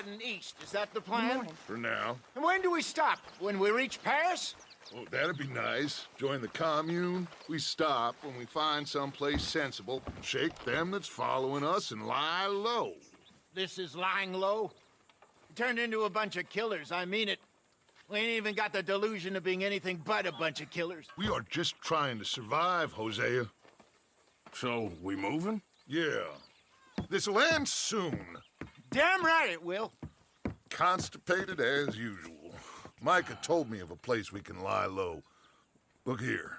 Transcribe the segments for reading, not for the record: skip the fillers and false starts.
heading east. Is that the plan? For now. And when do we stop? When we reach Paris? Oh, that'd be nice. Join the commune. We stop when we find someplace sensible, shake them that's following us, and lie low. This is lying low? We turned into a bunch of killers, I mean it. We ain't even got the delusion of being anything but a bunch of killers. We are just trying to survive, Hosea. So, we moving? Yeah. This'll end soon. Damn right it will. Constipated as usual. Micah told me of a place we can lie low. Look here.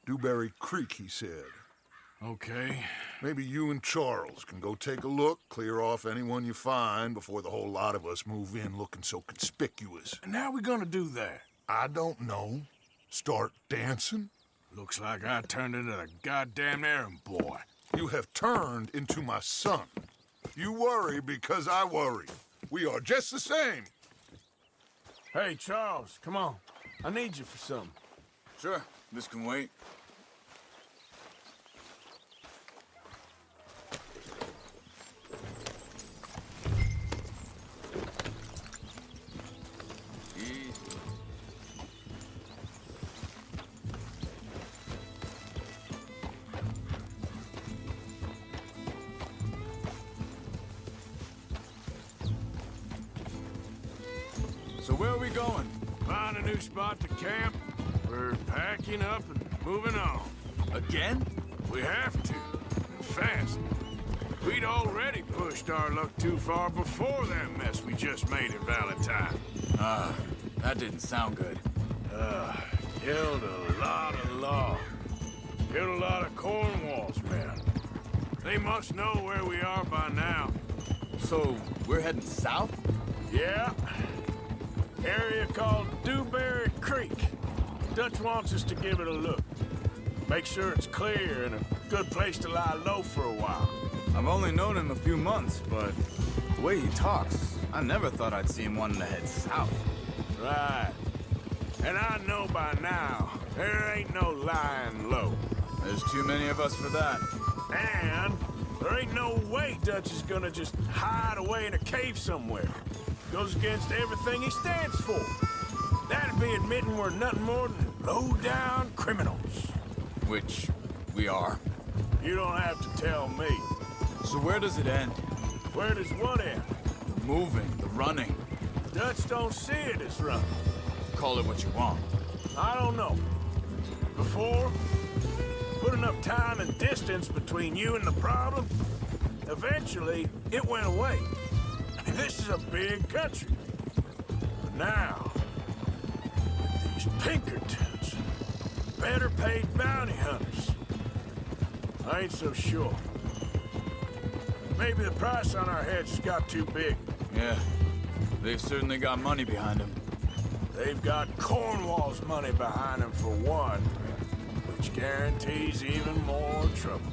Dewberry Creek, he said. Okay. Maybe you and Charles can go take a look, clear off anyone you find before the whole lot of us move in looking so conspicuous. And how we gonna do that? I don't know. Start dancing? Looks like I turned into the goddamn errand boy. You have turned into my son. You worry because I worry. We are just the same. Hey, Charles, come on. I need you for something. Sure, this can wait. So where are we going? Find a new spot to camp. We're packing up and moving on. Again? We have to. And fast. We'd already pushed our luck too far before that mess we just made at Valentine. That didn't sound good. Killed a lot of law. Killed a lot of Cornwall's men. They must know where we are by now. So, we're heading south? Yeah. Area called Dewberry Creek. Dutch wants us to give it a look. Make sure it's clear and a good place to lie low for a while. I've only known him a few months, but the way he talks, I never thought I'd see him wanting to head south. Right. And I know by now, there ain't no lying low. There's too many of us for that. And there ain't no way Dutch is gonna just hide away in a cave somewhere. Goes against everything he stands for. That'd be admitting we're nothing more than low-down criminals. Which we are. You don't have to tell me. So where does it end? Where does what end? The moving, the running. Dutch don't see it as running. Call it what you want. I don't know. Before, put enough time and distance between you and the problem, eventually it went away. I mean, this is a big country. But now, with these Pinkertons, better paid bounty hunters, I ain't so sure. Maybe the price on our heads got too big. Yeah, they've certainly got money behind them. They've got Cornwall's money behind them for one, which guarantees even more trouble.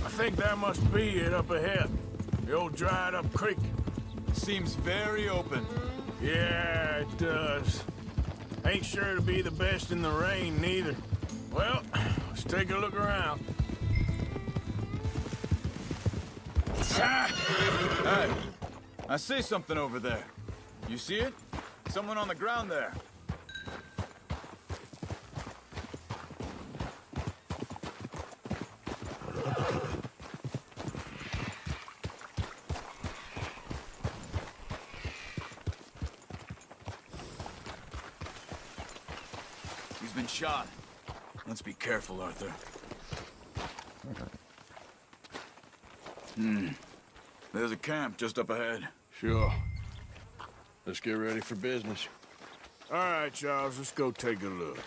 I think that must be it up ahead. The old dried-up creek. Seems very open. Yeah, it does. Ain't sure to be the best in the rain, neither. Well, let's take a look around. Hey, I see something over there. You see it? Someone on the ground there. He's been shot. Let's be careful, Arthur. There's a camp just up ahead. Sure. Let's get ready for business. All right, Charles, let's go take a look.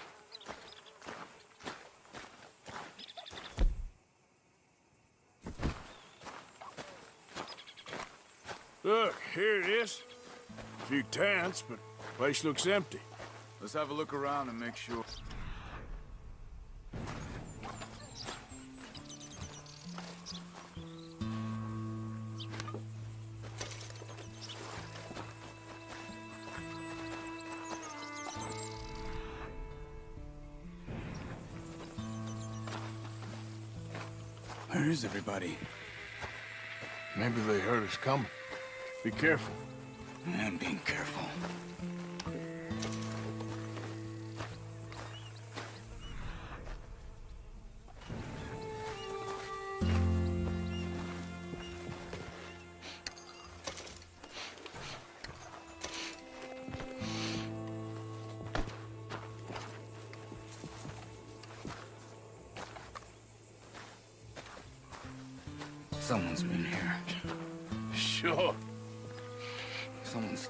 Look, here it is. A few tents, but the place looks empty. Let's have a look around and make sure. Where is everybody? Maybe they heard us coming. Be careful. I am being careful. Someone's been here. Sure. Someone's...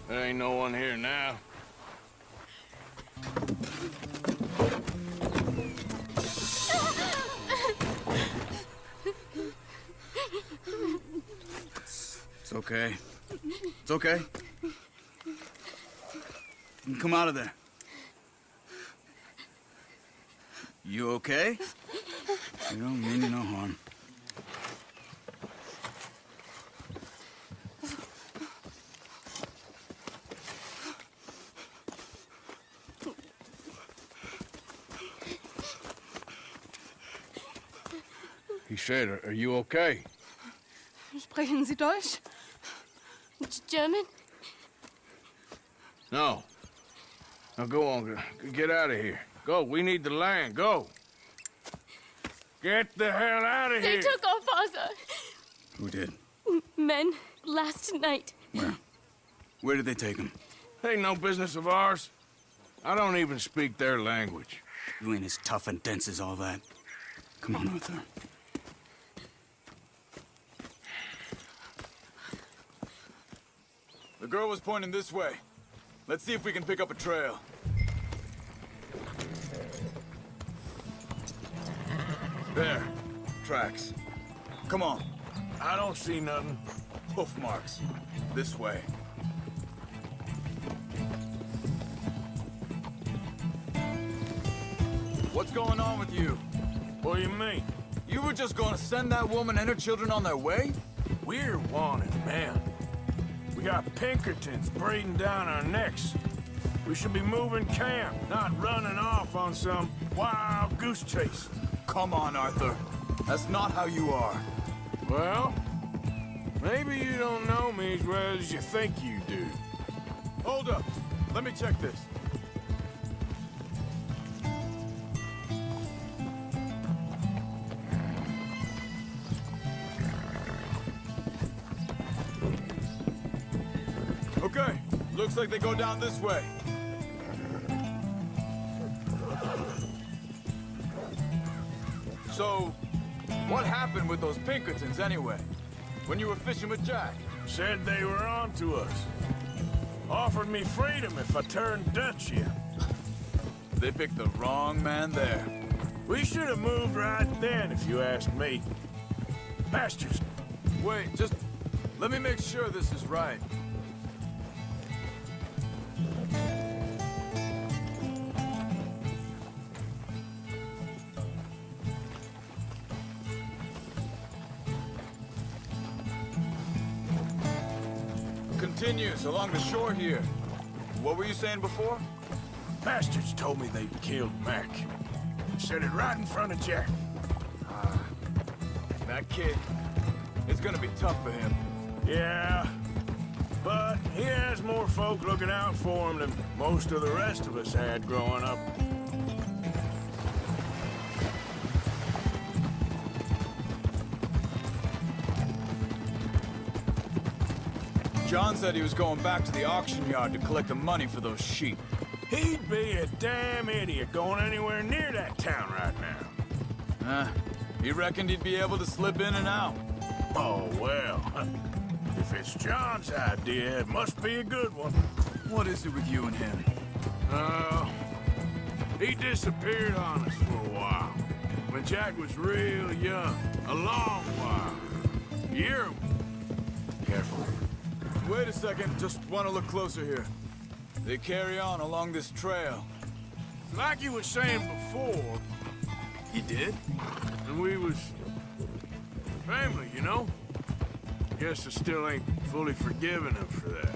There ain't no one here now. It's okay. It's okay. You come out of there. You okay? You don't mean you no harm. He said, are you okay? Sprechen Sie Deutsch? German? No. Now go on, get out of here. Go, we need the land, go. Get the hell out of They here. took our father. Who did? Men, last night. Where? Where did they take him? Ain't no business of ours. I don't even speak their language. You ain't as tough and dense as all that. Come on, Arthur. The girl was pointing this way. Let's see if we can pick up a trail. There. Tracks. Come on. I don't see nothing. Hoof marks. This way. What's going on with you? What do you mean? You were just gonna send that woman and her children on their way? We're wanted, man. We got Pinkertons breathing down our necks. We should be moving camp, not running off on some wild goose chase. Come on, Arthur. That's not how you are. Well, maybe you don't know me as well as you think you do. Hold up. Let me check this. Okay. Looks like they go down this way. So, what happened with those Pinkertons anyway? When you were fishing with Jack? Said they were on to us. Offered me freedom if I turned Dutch yet. They picked the wrong man there. We should have moved right then, if you ask me. Bastards. Wait, just let me make sure this is right. Continues along the shore here. What were you saying before? Bastards told me they'd killed Mac. Said it right in front of Jack. That kid, it's gonna be tough for him. Yeah, but he has more folk looking out for him than most of the rest of us had growing up. John said he was going back to the auction yard to collect the money for those sheep. He'd be a damn idiot going anywhere near that town right now. He reckoned he'd be able to slip in and out. Oh, well. If it's John's idea, it must be a good one. What is it with you and him? He disappeared on us for a while. When Jack was real young. A long while. Year. Careful. Wait a second, just want to look closer here. They carry on along this trail. Like you were saying before, He did? and we was family, you know? Guess I still ain't fully forgiven him for that.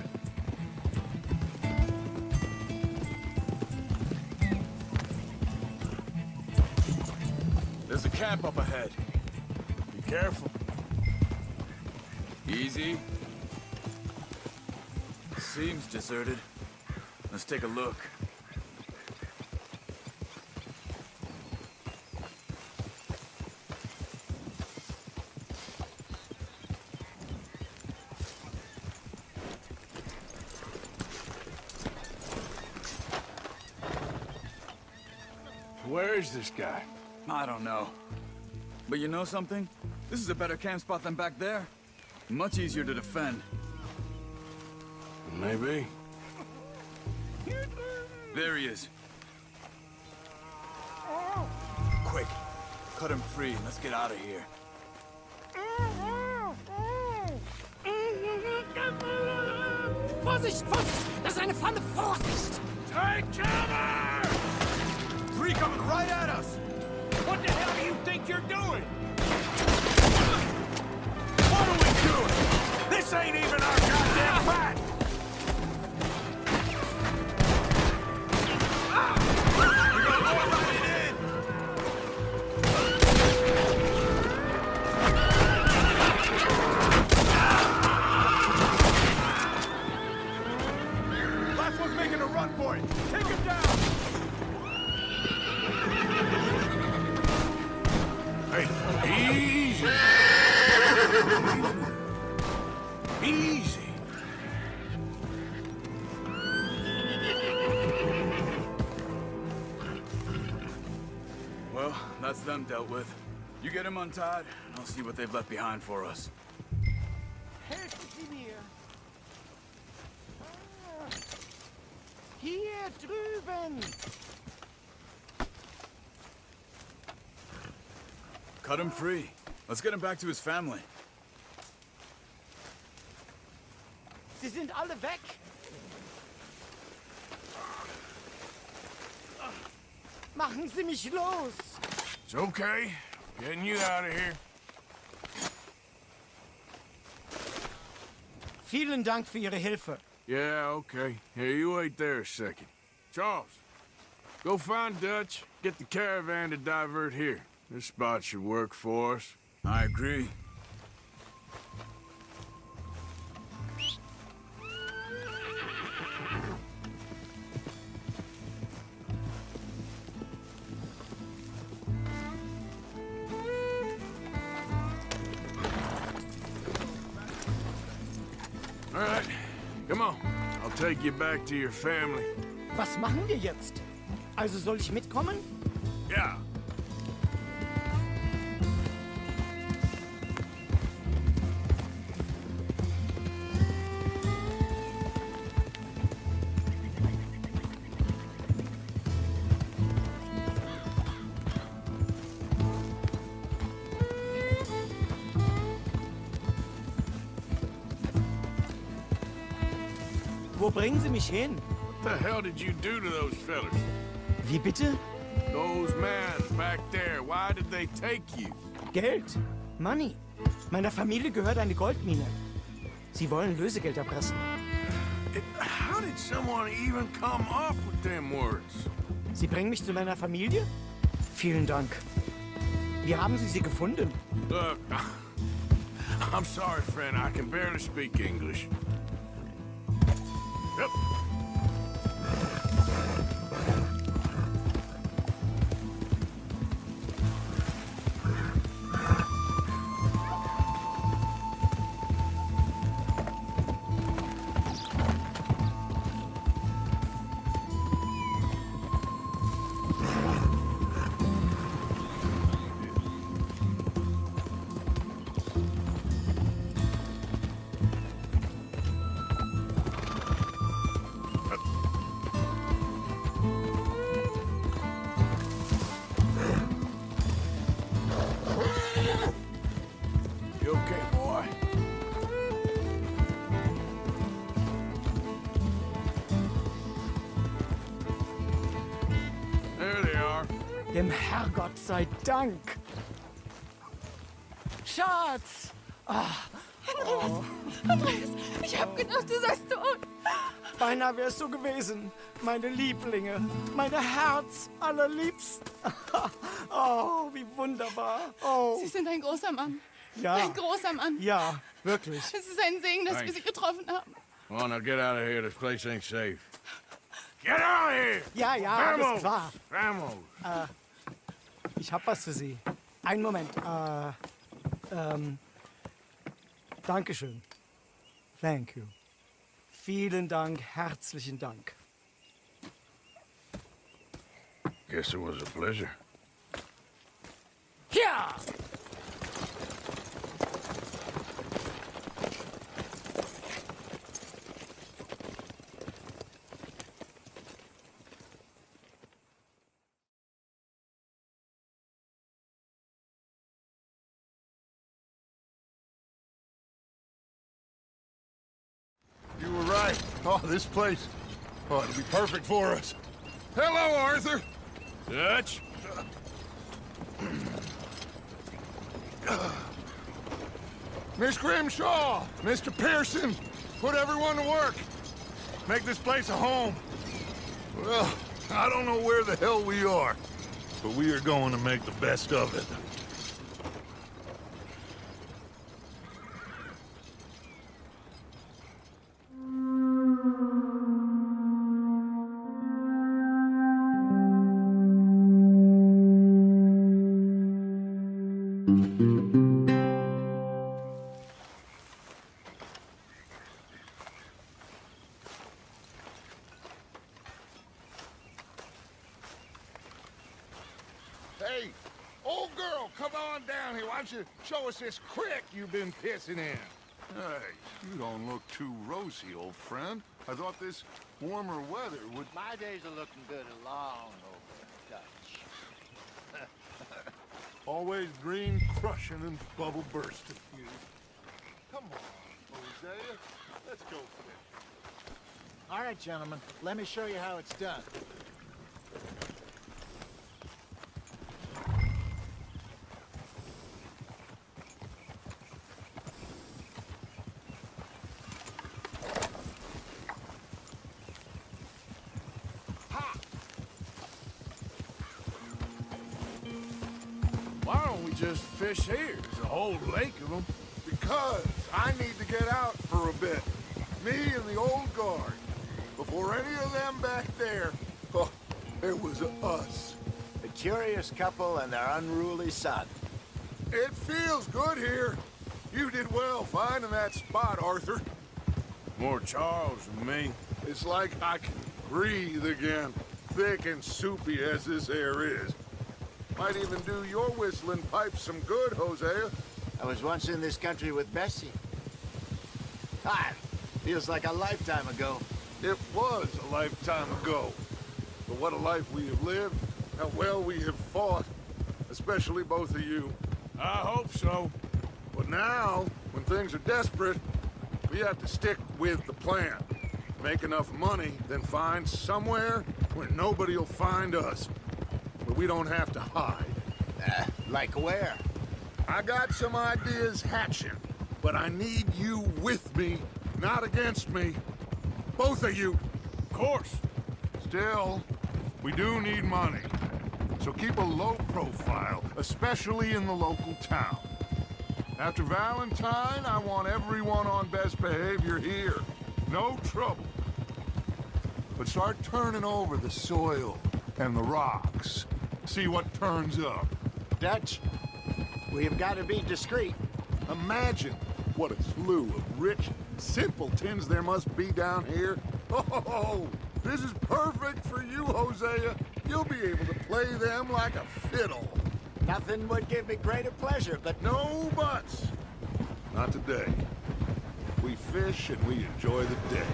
There's There's a camp up ahead. Be careful. Easy. Seems deserted. Let's take a look. Where is this guy? I don't know. But you know something? This is a better camp spot than back there. Much easier to defend. Maybe. There he is. Quick, cut him free and let's get out of here. Vorsicht, Vorsicht! Das ist eine Pfanne! Vorsicht! Take cover! Three coming right at us! What the hell do you think you're doing? What are we doing? This ain't even our goddamn fight! We got more running in! Last one's making a run for it! Take him down! Hey, easy! Easy! Well, that's them dealt with. You get them untied, and I'll see what they've left behind for us. Helfen Sie mir! Hier drüben! Cut him free. Let's get him back to his family. Sie sind alle weg! Machen Sie mich los! It's okay. Getting you out of here. Vielen Dank für Ihre Hilfe. Yeah, okay. Here, you wait there a second. Charles, go find Dutch. Get the caravan to divert here. This spot should work for us. I agree. All right, come on. I'll take you back to your family. Was machen wir jetzt? Also soll ich mitkommen? Yeah. Wo bringen Sie mich hin? What the hell did you do to those fellas? Wie bitte? Those men back there, why did they take you? Geld. Money. Meiner Familie gehört eine Goldmine. Sie wollen Lösegeld erpressen. How did someone even come up with them words? Sie bringen mich zu meiner Familie? Vielen Dank. Wie haben Sie sie gefunden? Look, I'm sorry, friend. I can barely speak English. Yep. You okay, boy? There they are. Dem Herrgott sei Dank. Schatz! Andreas, ich hab gedacht, du seist tot. Beinahe wär's so gewesen. Meine Lieblinge, meine Herz allerliebsten. Oh, wie wunderbar. Oh, Sie sind ein großer Mann. ja. Ein großer Mann. Ja, wirklich. Es ist ein Segen, dass wir Sie getroffen haben. Well, now get out of here. This place ain't safe. Get out of here! Ja, ja, alles klar. Vamos! Ich hab was für Sie. Einen Moment. Dankeschön. Thank you. Vielen Dank, herzlichen Dank. Guess it was a pleasure. Ja! You were right. Oh, this place. Oh, it'll be perfect for us. Hello, Arthur. Dutch? Miss Grimshaw, Mr. Pearson, put everyone to work. Make this place a home. Well, I don't know where the hell we are, but we are going to make the best of it. Hey, old girl, come on down here. Why don't you show us this creek you've been pissing in? Hey, you don't look too rosy, old friend. I thought this warmer weather would... My days are looking good along over Dutch. Always green crushing and bubble bursting. Come on, Hosea. Let's go fish. All right, gentlemen, let me show you how it's done. Why don't we just fish here? There's a whole lake of them. Because I need to get out for a bit. Me and the old guard. Before any of them back there, oh, it was us. A curious couple and their unruly son. It feels good here. You did well finding that spot, Arthur. More Charles than me. It's like I can breathe again, thick and soupy as this air is. Might even do your whistling pipes some good, Hosea. I was once in this country with Bessie. Ah, feels like a lifetime ago. It was a lifetime ago. But what a life we have lived, how well we have fought, especially both of you. I hope so. But now, when things are desperate, we have to stick with the plan. Make enough money, then find somewhere where nobody will find us. Where we don't have to hide. Like where? I got some ideas hatching, but I need you with me, not against me. Both of you. Of course. Still, we do need money. So keep a low profile, especially in the local town. After Valentine, I want everyone on best behavior here. No trouble. But start turning over the soil and the rocks. See what turns up. Dutch, we've got to be discreet. Imagine what a slew of rich simpletons there must be down here. Oh, this is perfect for you, Hosea. You'll be able to play them like a fiddle. Nothing would give me greater pleasure, but No buts. Not today. We fish and we enjoy the day.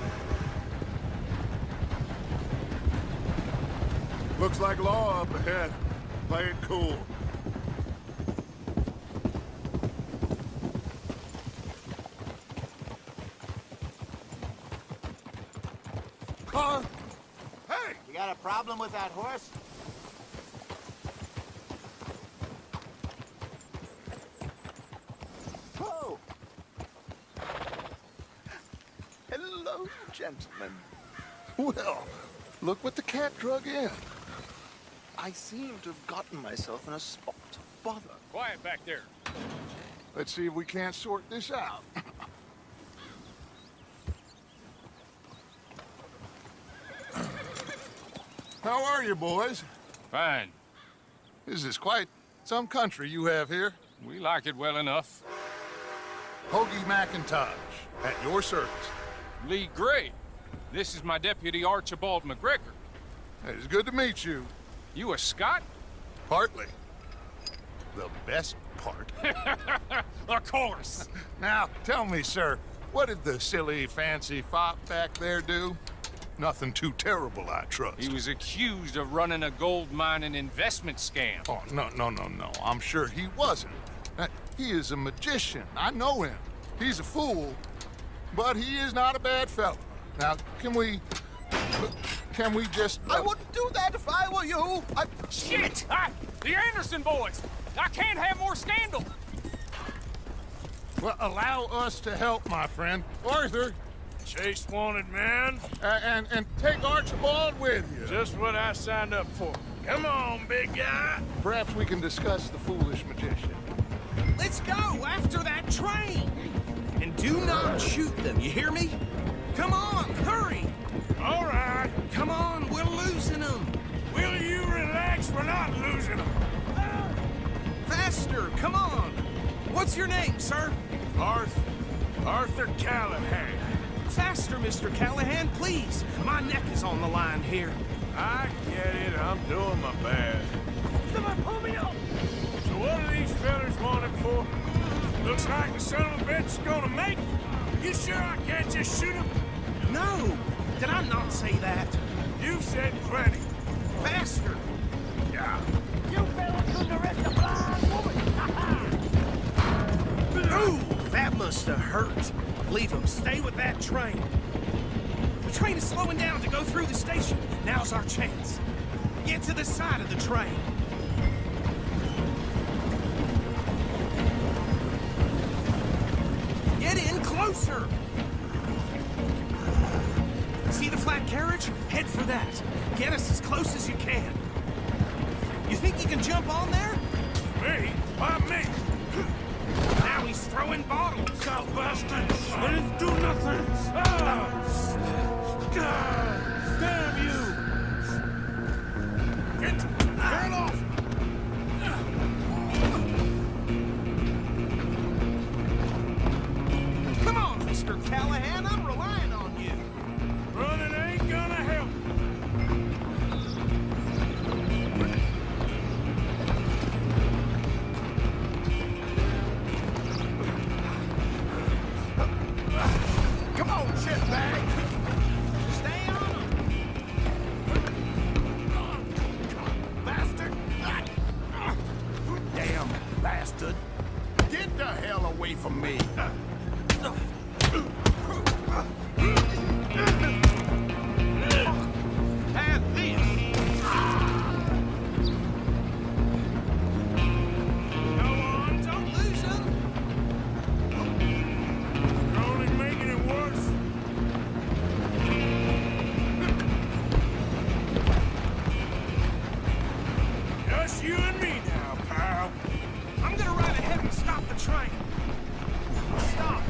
Looks like law up ahead. Play it cool. Huh? Hey! you got a problem with that horse? Oh! Hello, gentlemen. Well, look what the cat drug in. I seem to have gotten myself in a spot of bother. Quiet back there. Let's see if we can't sort this out. How are you, boys? Fine. This is quite some country you have here. We like it well enough. Hoagie McIntosh, at your service. Lee Gray. This is my deputy, Archibald McGregor. It's good to meet you. You a Scot? Partly. The best part. Of course. Now, tell me, sir, what did the silly, fancy fop back there do? Nothing too terrible, I trust. He was accused of running a gold mining investment scam. Oh, no. I'm sure he wasn't. He is a magician. I know him. He's a fool, but he is not a bad fellow. Now, can we just... I wouldn't do that if I were you. Shit! The Anderson boys! I can't have more scandal! Well, allow us to help, my friend. Arthur, Chase wanted man. and take Archibald with you. Just what I signed up for. Come on, big guy. Perhaps we can discuss the foolish magician. Let's go after that train! And do not shoot them, you hear me? Come on, hurry! All right. Come on, we're losing them! Will you relax? We're not losing them. Faster, come on! What's your name, sir? Arthur Callahan. Faster, Mr. Callahan, please! My neck is on the line here. I get it. I'm doing my best. Someone pull me up. So what are these fellas wanted for? Looks like the son of a bitch is gonna make it. You sure I can't just shoot him? No! Did I not say that? You've said plenty. Faster! Yeah. You fellas couldn't arrest a blind woman! Ooh, that must have hurt. Leave him. Stay with that train. The train is slowing down to go through the station. Now's our chance. Get to the side of the train. Get in closer! See the flat carriage? Head for that. Get us as close as you can. You think you can jump on there? Me? Why me? Now he's throwing bottles. Go, bastard! They didn't do nothing! God damn you! Turn off! Come on, Mr. Callahan, I'm relying on you. Running ain't gonna help. Come on, shitbag! Stay on him. Bastard! Damn bastard! Get the hell away from me! Have this. Go on, don't lose him. You're only making it worse. Just you and me now, pal. I'm gonna ride ahead and stop the train. Stop.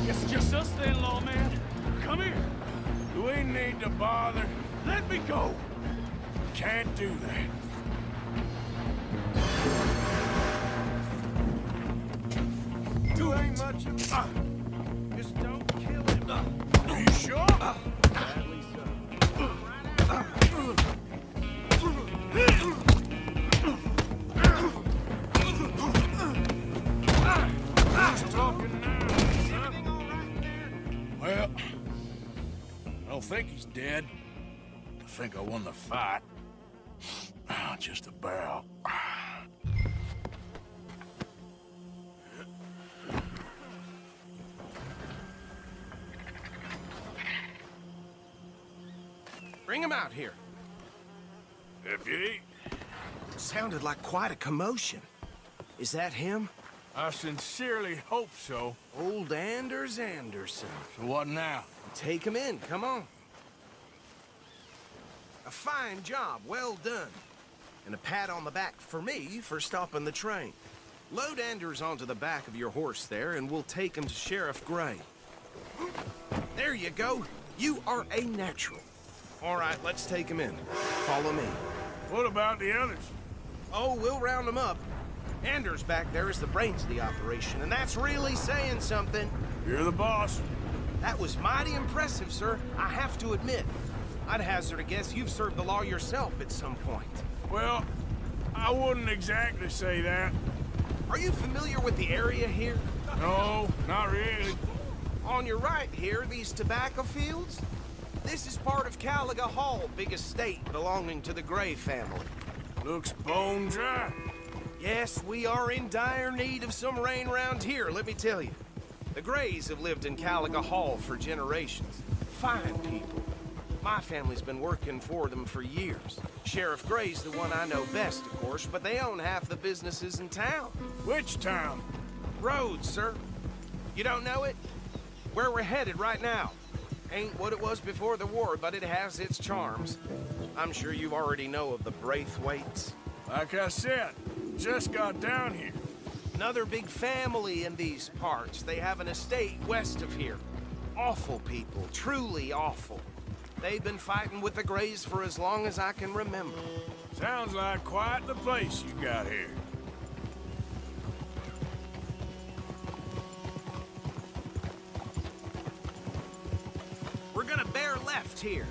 Guess it's just us then, lawman. Come here. You ain't need to bother. Let me go. Can't do that. You ain't much of... Just don't kill him. Are you sure? Badly so. Who's talking now, son? Everything all right there? Well, I don't think he's dead. I think I won the fight. Just about. Bring him out here. Deputy, Sounded like quite a commotion. Is that him? I sincerely hope so. Old Anders Anderson. So what now? Take him in, come on. A fine job, well done. And a pat on the back for me for stopping the train. Load Anders onto the back of your horse there, and we'll take him to Sheriff Gray. There you go. You are a natural. All right, let's take him in. Follow me. What about the others? Oh, we'll round them up. Anders back there is the brains of the operation, and that's really saying something. You're the boss. That was mighty impressive, sir. I have to admit. I'd hazard a guess you've served the law yourself at some point. Well, I wouldn't exactly say that. Are you familiar with the area here? No, not really. On your right here, these tobacco fields? This is part of Caliga Hall, big estate belonging to the Gray family. Looks bone dry. Yes, we are in dire need of some rain round here, let me tell you. The Grays have lived in Caliga Hall for generations. Fine people. My family's been working for them for years. Sheriff Gray's the one I know best, of course, but they own half the businesses in town. Which town? Rhodes, sir. You don't know it? Where we're headed right now. Ain't what it was before the war, but it has its charms. I'm sure you already know of the Braithwaites. Like I said, just got down here. Another big family in these parts. They have an estate west of here. Awful people, truly awful. They've been fighting with the Grays for as long as I can remember. Sounds like quite the place you got here. We're gonna bear left here.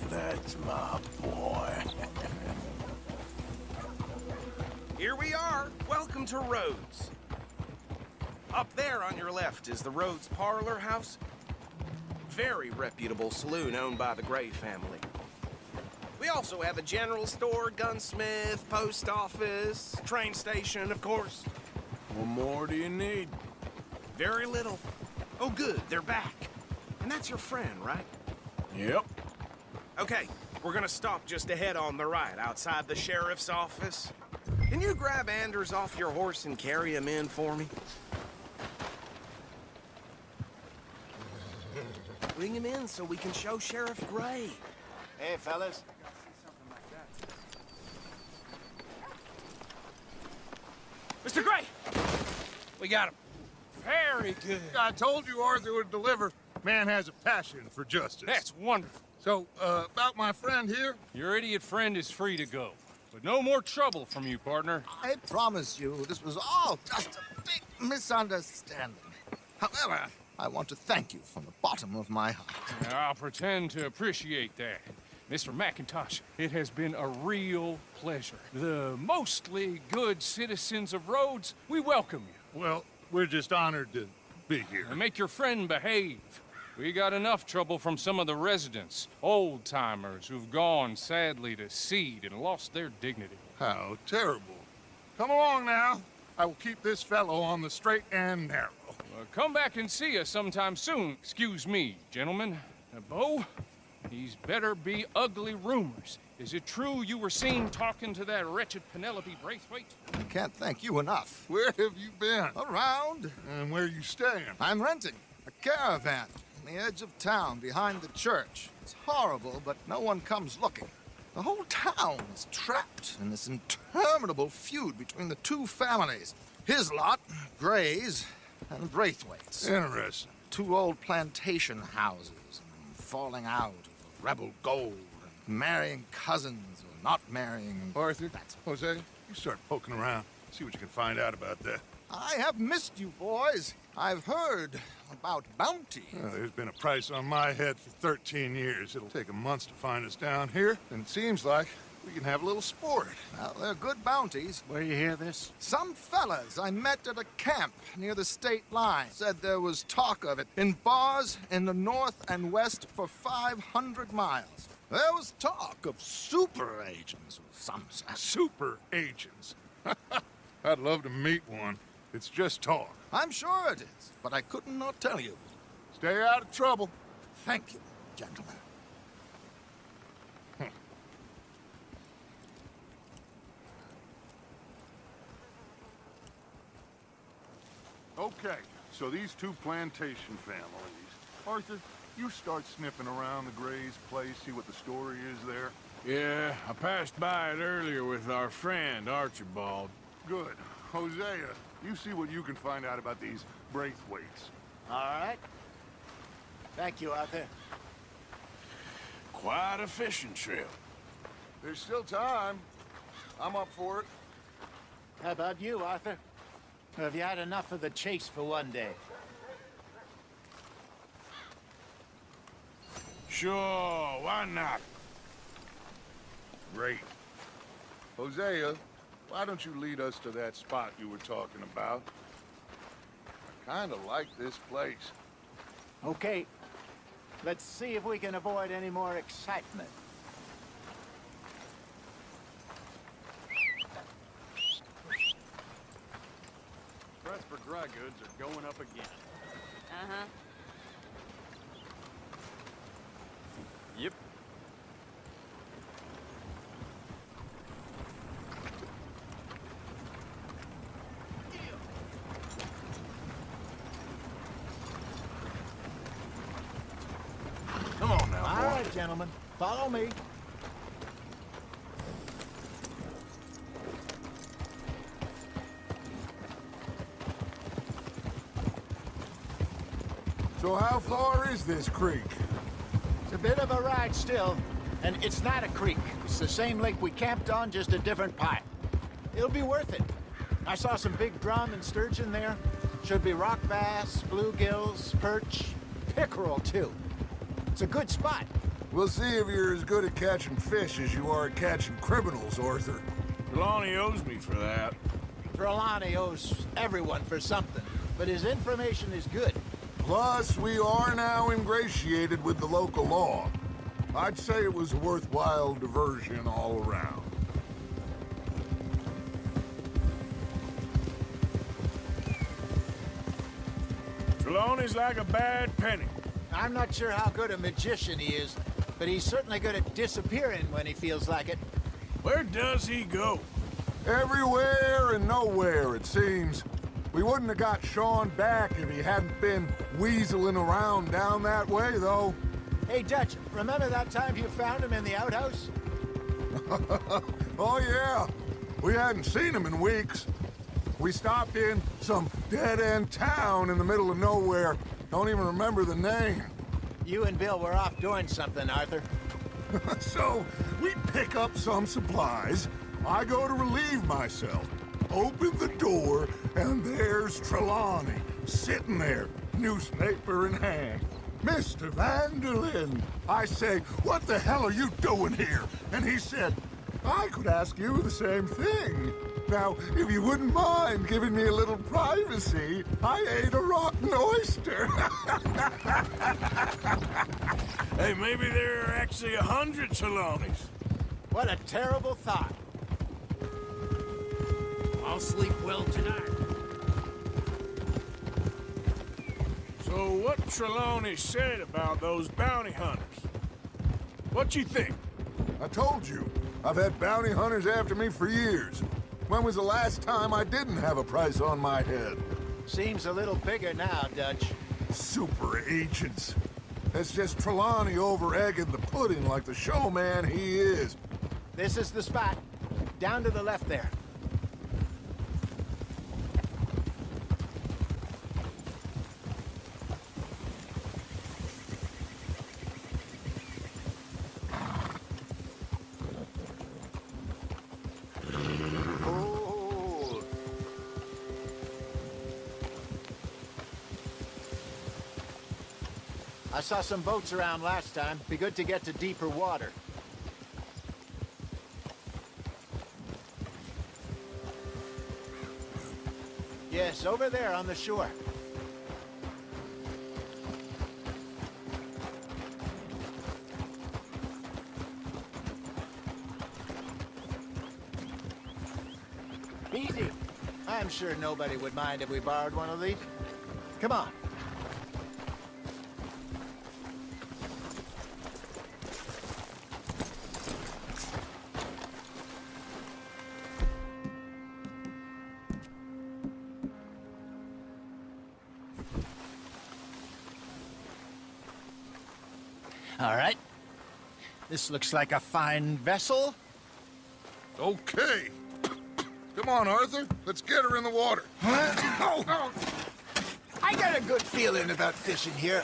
That's my boy. Here we are. Welcome to Rhodes. Up there on your left is the Rhodes Parlor House. Very reputable saloon owned by the Gray family. We also have a general store, gunsmith, post office, train station, of course. What more do you need? Very little. Oh, good, they're back. And that's your friend, right? Yep. Okay, we're gonna stop just ahead on the right, outside the sheriff's office. Can you grab Anders off your horse and carry him in for me? Bring him in so we can show Sheriff Gray. Hey, fellas. Mr. Gray! We got him. Very good. I told you Arthur would deliver. Man has a passion for justice. That's wonderful. So, about my friend here? Your idiot friend is free to go. But no more trouble from you, partner. I promise you, this was all just a big misunderstanding. However, I want to thank you from the bottom of my heart. I'll pretend to appreciate that. Mr. McIntosh, it has been a real pleasure. The mostly good citizens of Rhodes, we welcome you. Well, we're just honored to be here. And make your friend behave. We got enough trouble from some of the residents, old-timers who've gone, sadly, to seed and lost their dignity. How terrible. Come along now. I will keep this fellow on the straight and narrow. Come back and see us sometime soon. Excuse me, gentlemen. Bo, these better be ugly rumors. Is it true you were seen talking to that wretched Penelope Braithwaite? I can't thank you enough. Where have you been? Around. And where you staying? I'm renting a caravan on the edge of town behind the church. It's horrible, but no one comes looking. The whole town is trapped in this interminable feud between the two families. His lot, Gray's, and Braithwaite's. Interesting. Two old plantation houses, and falling out of rebel gold, and marrying cousins or not marrying. Arthur, Jose, you start poking around. See what you can find out about that. I have missed you, boys. I've heard about bounty. Well, there's been a price on my head for 13 years. It'll take 'em months to find us down here, and it seems like We can have a little sport. Well, they're good bounties. Where you hear this? Some fellas I met at a camp near the state line said there was talk of it in bars in the north and west for 500 miles. There was talk of super agents of some sort. Super agents. I'd love to meet one. It's just talk. I'm sure it is, but I couldn't not tell you. Stay out of trouble. Thank you, gentlemen. Okay, so these two plantation families. Arthur, you start sniffing around the Gray's place, see what the story is there. Yeah, I passed by it earlier with our friend, Archibald. Good. Hosea, you see what you can find out about these Braithwaites. All right. Thank you, Arthur. Quite a fishing trip. There's still time. I'm up for it. How about you, Arthur? Have you had enough of the chase for one day? Sure, why not? Great. Hosea, why don't you lead us to that spot you were talking about? I kinda like this place. Okay. Let's see if we can avoid any more excitement. Price for dry goods are going up again. Uh-huh. Yep. Come on now, All boy. right, gentlemen. Follow me. So how far is this creek? It's a bit of a ride still, and it's not a creek. It's the same lake we camped on, just a different pipe. It'll be worth it. I saw some big drum and sturgeon there. Should be rock bass, bluegills, perch, pickerel, too. It's a good spot. We'll see if you're as good at catching fish as you are at catching criminals, Arthur. Trelawney owes me for that. Trelawney owes everyone for something, but his information is good. Plus, we are now ingratiated with the local law. I'd say it was a worthwhile diversion all around. Trelawney's like a bad penny. I'm not sure how good a magician he is, but he's certainly good at disappearing when he feels like it. Where does he go? Everywhere and nowhere, it seems. We wouldn't have got Sean back if he hadn't been weaseling around down that way, though. Hey, Dutch, remember that time you found him in the outhouse? Oh, yeah. We hadn't seen him in weeks. We stopped in some dead-end town in the middle of nowhere. Don't even remember the name. You and Bill were off doing something, Arthur. So, we pick up some supplies. I go to relieve myself. Open the door, and there's Trelawney, sitting there, newspaper in hand. Mr. Vanderlyn. I say, what the hell are you doing here? And he said, I could ask you the same thing. Now, if you wouldn't mind giving me a little privacy, I ate a rotten oyster. Hey, maybe there are actually 100 Trelawneys. What a terrible thought. I'll sleep well tonight. So what Trelawney said about those bounty hunters? What you think? I told you, I've had bounty hunters after me for years. When was the last time I didn't have a price on my head? Seems a little bigger now, Dutch. Super agents. It's just Trelawney over-egging the pudding like the showman he is. This is the spot. Down to the left there. I saw some boats around last time. Be good to get to deeper water. Yes, over there on the shore. Easy. I'm sure nobody would mind if we borrowed one of these. Come on. All right. This looks like a fine vessel. Okay. Come on, Arthur. Let's get her in the water. Oh. I got a good feeling about fishing here.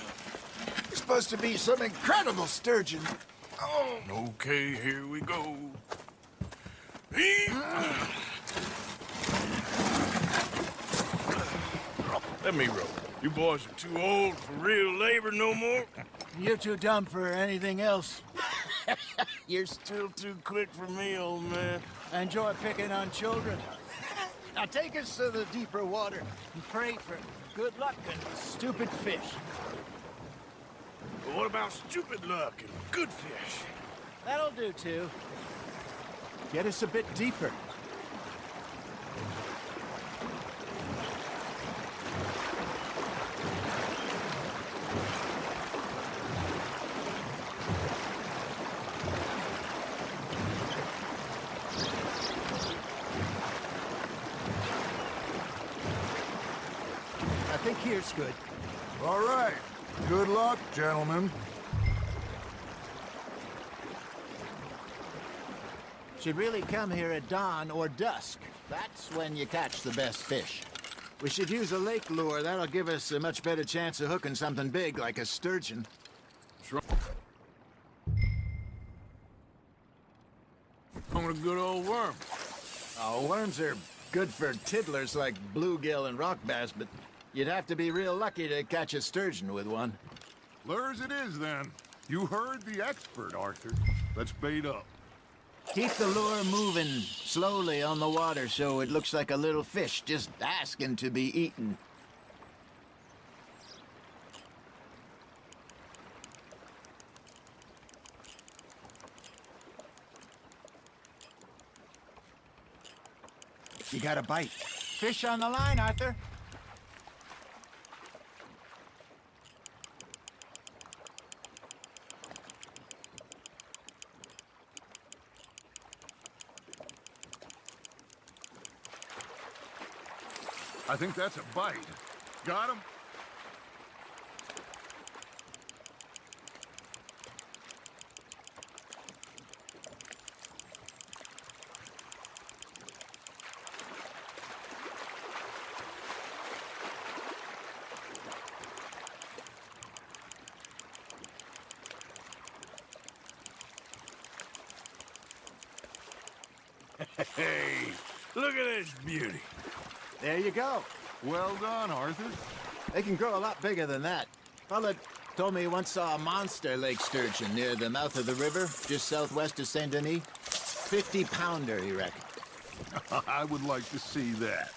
It's supposed to be some incredible sturgeon. Oh. Okay, here we go. Let me row. You boys are too old for real labor no more. You're too dumb for anything else. You're still too quick for me, old man. I enjoy picking on children. Now take us to the deeper water and pray for good luck and stupid fish. But what about stupid luck and good fish? That'll do, too. Get us a bit deeper. I think here's good. All right. Good luck, gentlemen. Should really come here at dawn or dusk. That's when you catch the best fish. We should use a lake lure. That'll give us a much better chance of hooking something big like a sturgeon. On a good old worm. Oh, worms are good for tiddlers like bluegill and rock bass, but you'd have to be real lucky to catch a sturgeon with one. Lures it is, then. You heard the expert, Arthur. Let's bait up. Keep the lure moving slowly on the water so it looks like a little fish just asking to be eaten. You got a bite. Fish on the line, Arthur. I think that's a bite. Got him? Hey, look at this beauty. There you go. Well done, Arthur. They can grow a lot bigger than that. Fella told me he once saw a monster lake sturgeon near the mouth of the river, just southwest of Saint Denis. 50-pounder, he reckoned. I would like to see that.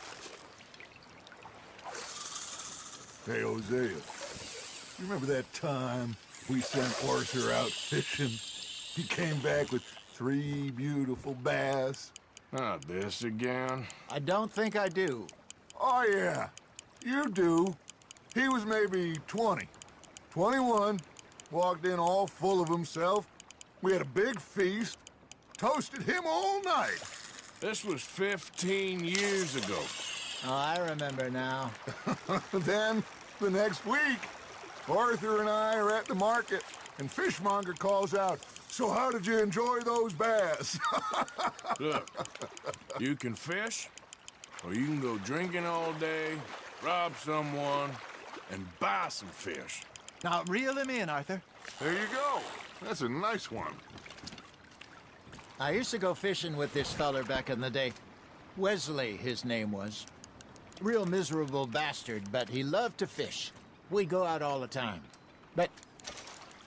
Hey, Hosea. You remember that time we sent Arthur out fishing? He came back with 3 beautiful bass. Not this again. I don't think I do. Oh, yeah. You do. He was maybe 20. 21. Walked in all full of himself. We had a big feast. Toasted him all night. This was 15 years ago. Oh, I remember now. Then, the next week, Arthur and I are at the market, and Fishmonger calls out, "So how did you enjoy those bass?" Look, you can fish, or you can go drinking all day, rob someone, and buy some fish. Now, reel him in, Arthur. There you go. That's a nice one. I used to go fishing with this feller back in the day. Wesley, his name was. Real miserable bastard, but he loved to fish. We go out all the time. But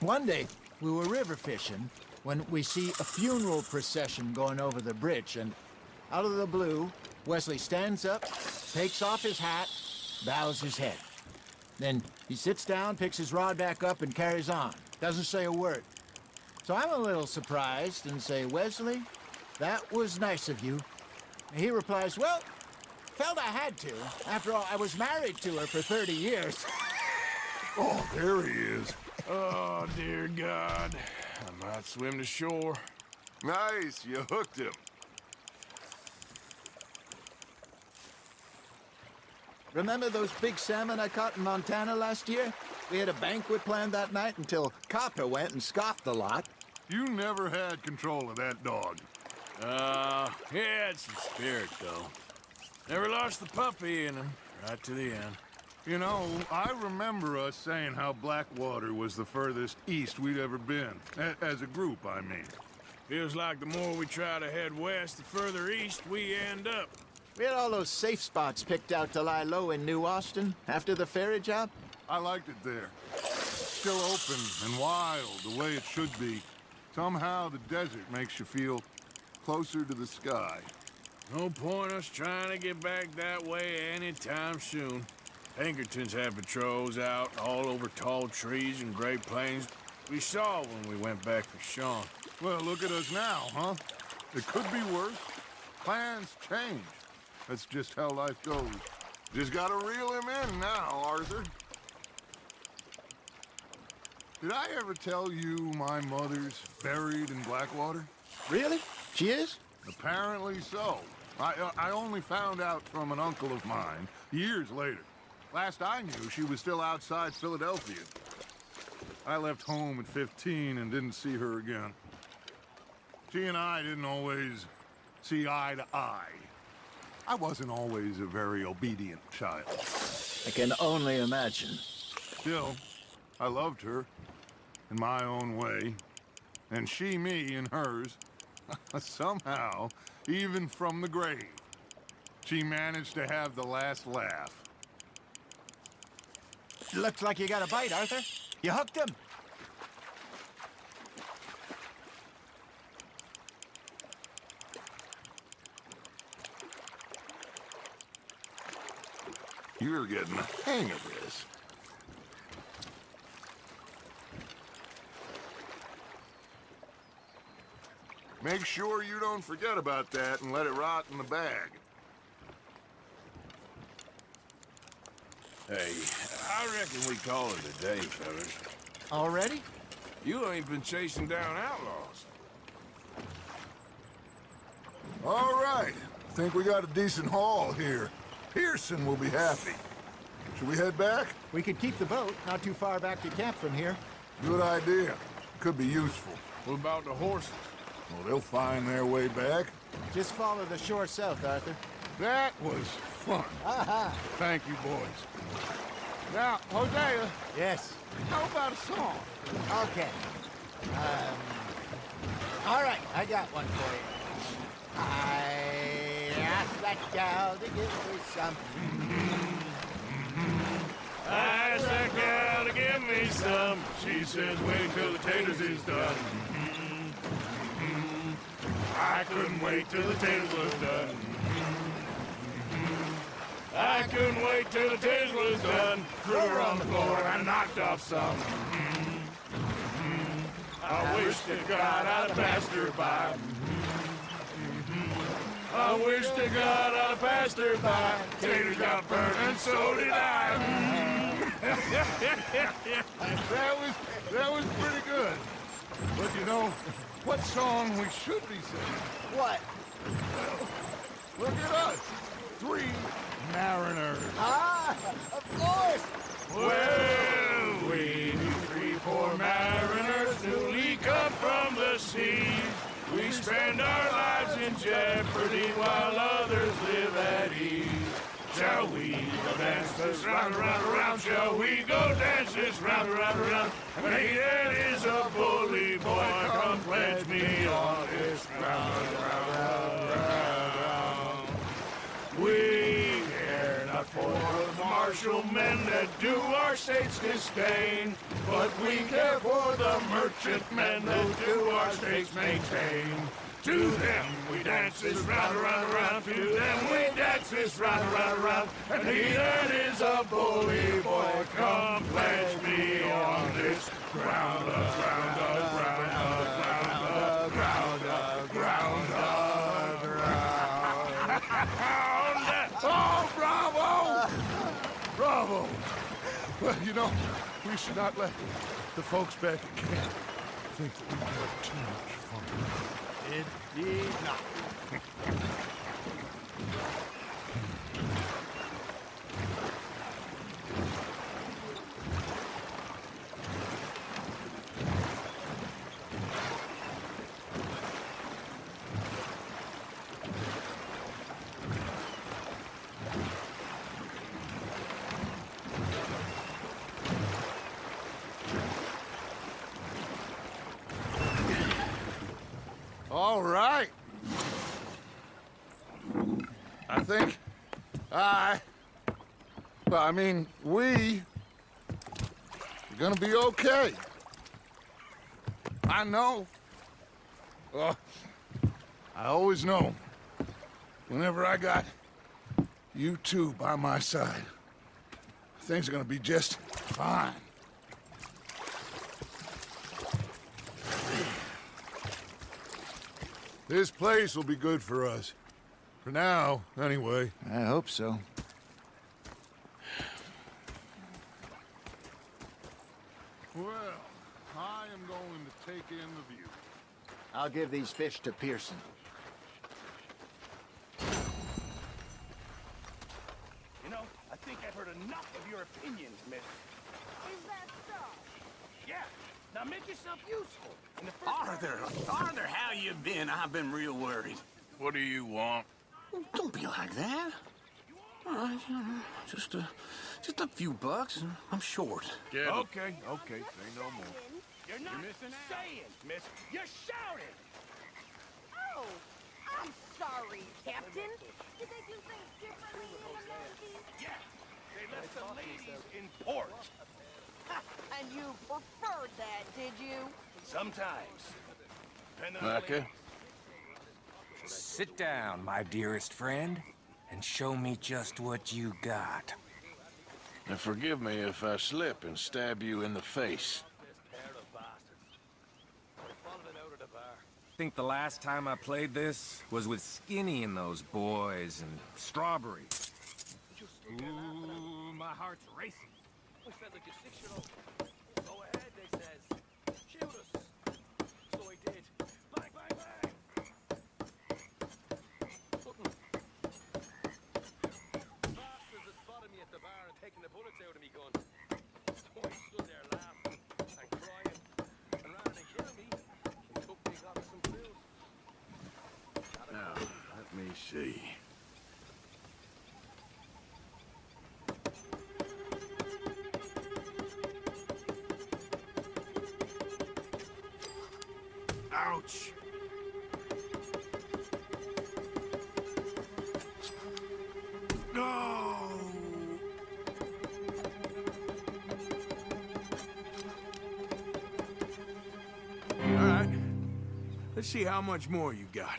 one day, we were river fishing when we see a funeral procession going over the bridge, and out of the blue, Wesley stands up, takes off his hat, bows his head. Then he sits down, picks his rod back up, and carries on. Doesn't say a word. So I'm a little surprised and say, Wesley, that was nice of you. And he replies, well, felt I had to. After all, I was married to her for 30 years. Oh, there he is. Oh, dear God. I might swim to shore. Nice, you hooked him. Remember those big salmon I caught in Montana last year? We had a banquet planned that night until Copper went and scoffed the lot. You never had control of that dog. He had some spirit, though. Never lost the puppy in him, right to the end. You know, I remember us saying how Blackwater was the furthest east we'd ever been. As a group, I mean. Feels like the more we try to head west, the further east we end up. We had all those safe spots picked out to lie low in New Austin after the ferry job. I liked it there. Still open and wild, the way it should be. Somehow the desert makes you feel closer to the sky. No point us trying to get back that way anytime soon. Pinkertons had patrols out all over tall trees and Great Plains. We saw when we went back for Sean. Well, look at us now, huh? It could be worse. Plans change. That's just how life goes. Just gotta reel him in now, Arthur. Did I ever tell you my mother's buried in Blackwater? Really? She is? Apparently so. I only found out from an uncle of mine years later. Last I knew, she was still outside Philadelphia. I left home at 15 and didn't see her again. She and I didn't always see eye to eye. I wasn't always a very obedient child. I can only imagine. Still, I loved her in my own way, and she me in hers. Somehow, even from the grave, she managed to have the last laugh. Looks like you got a bite, Arthur. You hooked him. You're getting the hang of this. Make sure you don't forget about that and let it rot in the bag. Hey, I reckon we call it a day, fellas. Already? You ain't been chasing down outlaws. All right. I think we got a decent haul here. Pearson will be happy. Should we head back? We could keep the boat not too far back to camp from here. Good idea. Could be useful. What about the horses? Well, they'll find their way back. Just follow the shore south, Arthur. That was fun. Aha! Thank you, boys. Now, Hosea. Yes. How about a song? Okay. All right, I got one for you. I asked that gal to give me some. I asked that gal to give me some. She says, wait till the taters is done. I couldn't wait till the taters was done. I couldn't wait till the taters was done. Threw her on the floor and knocked off some. I wish to God I'd passed her by. I wish to God I'd passed her by. Taters got burned and so did I. That was pretty good. But you know, what song we should be singing? What? Look at us. 3 mariners. Ah, of course. Well, we 3 poor mariners newly come from the seas. We spend our lives in jeopardy while others live at ease. Shall we go dance this round, around, around? Shall we go dance this round, around, around? Hey, that is a bully boy. Come pledge me on this round, round, round. We care not for the martial men that do our state's disdain, but we care for the merchant men who do our states maintain. To them we dance this round, around, around. To them we dance this round, around, around. And he that is a bully boy, come pledge me on this ground, ground, ground, ground, ground, ground, ground. Oh, bravo! Bravo! Well, you know, we should not let the folks back at camp think that we have too much fun. Indeed not. All right. I think we are gonna be okay. I know. I always know. Whenever I got you two by my side, things are gonna be just fine. This place will be good for us. For now, anyway. I hope so. Well, I am going to take in the view. I'll give these fish to Pearson. You know, I think I've heard enough of your opinions, miss. Is that so? Yeah. Now make yourself useful. Arthur, how you been? I've been real worried. What do you want? Don't be like that. All right, just a few bucks. I'm short. Okay, say no more. You're not saying, miss. You're shouting. Oh, I'm sorry, Captain. Did they do things differently in the Navy? Yeah, they left the ladies in port. And you preferred that, did you? Sometimes. Micah? Sit down, my dearest friend, and show me just what you got. And forgive me if I slip and stab you in the face. I think the last time I played this was with Skinny and those boys and Strawberry. Ooh, my heart's racing. We felt like a 6-year-old. Go ahead, they says. Shoot us. So he did. Bang, bang, bang. Bastards had spotted me at the bar and taken the bullets out of me gun. So I stood there laughing and crying. And rather than kill me, he took me and got me some food. Now, let me see. Ouch! No! All right. Let's see how much more you got.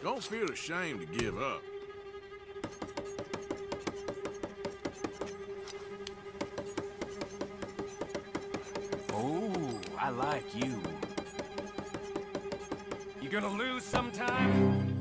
Don't feel ashamed to give up. Oh, I like you. You gonna lose sometime?